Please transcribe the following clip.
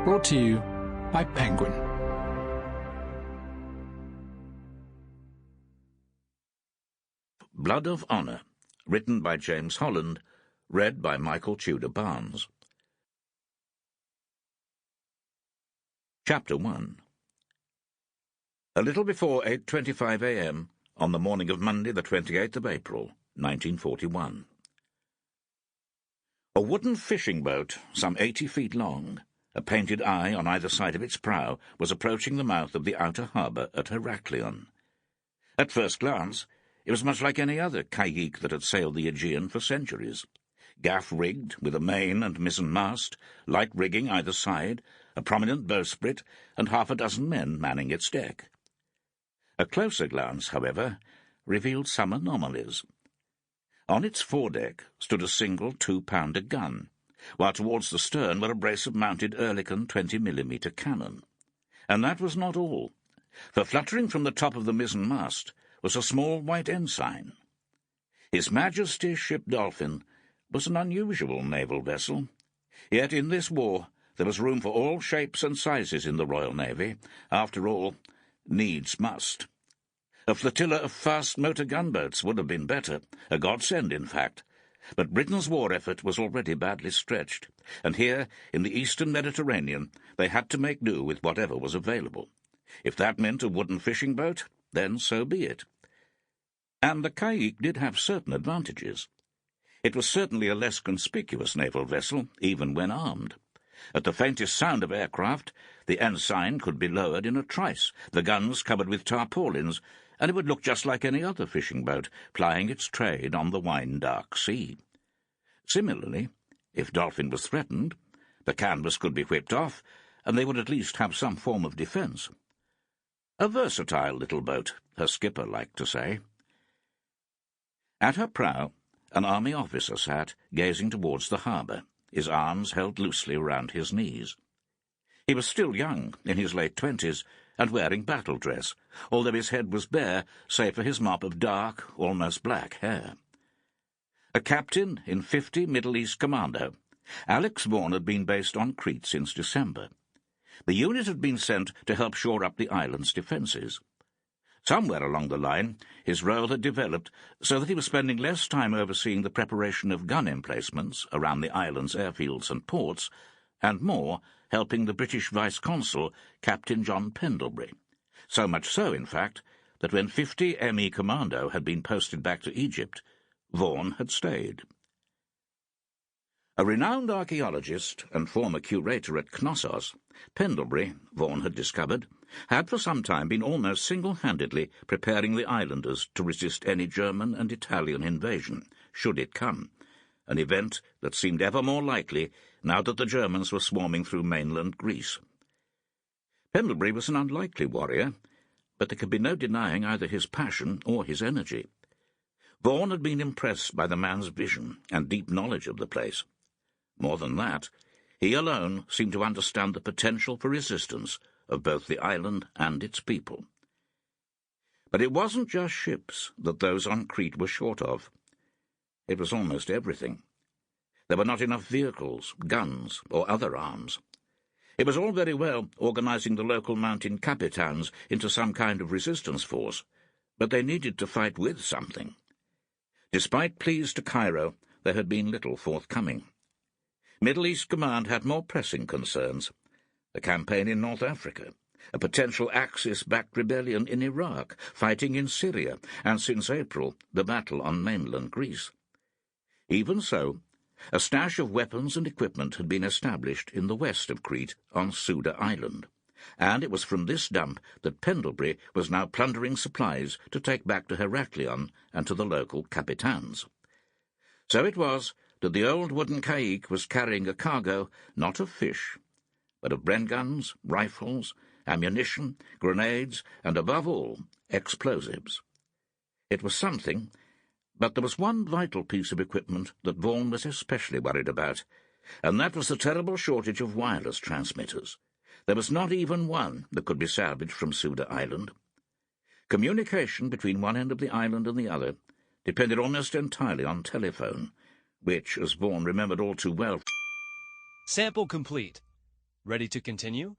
Brought to you by Penguin. Blood of Honour, written by James Holland, read by Michael Tudor Barnes. Chapter 1. A little before 8:25 a.m. on the morning of Monday, the 28th of April, 1941. A wooden fishing boat, some 80 feet long, a painted eye on either side of its prow, was approaching the mouth of the outer harbour at Heraklion. At first glance, it was much like any other caïque that had sailed the Aegean for centuries. Gaff-rigged, with a main and mizzen mast, light rigging either side, a prominent bowsprit, and half a dozen men manning its deck. A closer glance, however, revealed some anomalies. On its foredeck stood a single 2-pounder gun, while towards the stern were a brace of mounted Oerlikon 20mm cannon. And that was not all, for fluttering from the top of the mizzen mast was a small white ensign. His Majesty's ship Dolphin was an unusual naval vessel, yet in this war there was room for all shapes and sizes in the Royal Navy. After all, needs must. A flotilla of fast motor gunboats would have been better, a godsend in fact, but Britain's war effort was already badly stretched, and here, in the eastern Mediterranean, they had to make do with whatever was available. If that meant a wooden fishing boat, then so be it. And the caïque did have certain advantages. It was certainly a less conspicuous naval vessel, even when armed. At the faintest sound of aircraft, the ensign could be lowered in a trice, the guns covered with tarpaulins, and it would look just like any other fishing boat, plying its trade on the wine-dark sea. Similarly, if Dolphin was threatened, the canvas could be whipped off, and they would at least have some form of defence. A versatile little boat, her skipper liked to say. At her prow, an army officer sat, gazing towards the harbour, his arms held loosely round his knees. He was still young, in his late 20s, and wearing battle dress, although his head was bare, save for his mop of dark, almost black hair. A captain in 50 Middle East Commando, Alex Vaughan had been based on Crete since December. The unit had been sent to help shore up the island's defences. Somewhere along the line, his role had developed so that he was spending less time overseeing the preparation of gun emplacements around the island's airfields and ports, and more helping the British Vice-Consul, Captain John Pendlebury. So much so, in fact, that when 50 ME Commando had been posted back to Egypt, Vaughan had stayed. A renowned archaeologist and former curator at Knossos, Pendlebury, Vaughan had discovered, had for some time been almost single-handedly preparing the islanders to resist any German and Italian invasion, should it come, an event that seemed ever more likely now that the Germans were swarming through mainland Greece. Pendlebury was an unlikely warrior, but there could be no denying either his passion or his energy. Vaughan had been impressed by the man's vision and deep knowledge of the place. More than that, he alone seemed to understand the potential for resistance of both the island and its people. But it wasn't just ships that those on Crete were short of. It was almost everything. There were not enough vehicles, guns, or other arms. It was all very well organising the local mountain capitans into some kind of resistance force, but they needed to fight with something. Despite pleas to Cairo, there had been little forthcoming. Middle East Command had more pressing concerns. The campaign in North Africa, a potential Axis-backed rebellion in Iraq, fighting in Syria, and since April, the battle on mainland Greece. Even so, a stash of weapons and equipment had been established in the west of Crete on Suda Island, and it was from this dump that Pendlebury was now plundering supplies to take back to Heraklion and to the local capitans. So it was that the old wooden caïque was carrying a cargo not of fish, but of Bren guns, rifles, ammunition, grenades, and above all, explosives. It was something, but there was one vital piece of equipment that Vaughan was especially worried about, and that was the terrible shortage of wireless transmitters. There was not even one that could be salvaged from Suda Island. Communication between one end of the island and the other depended almost entirely on telephone, which, as Vaughan remembered all too well... Sample complete. Ready to continue?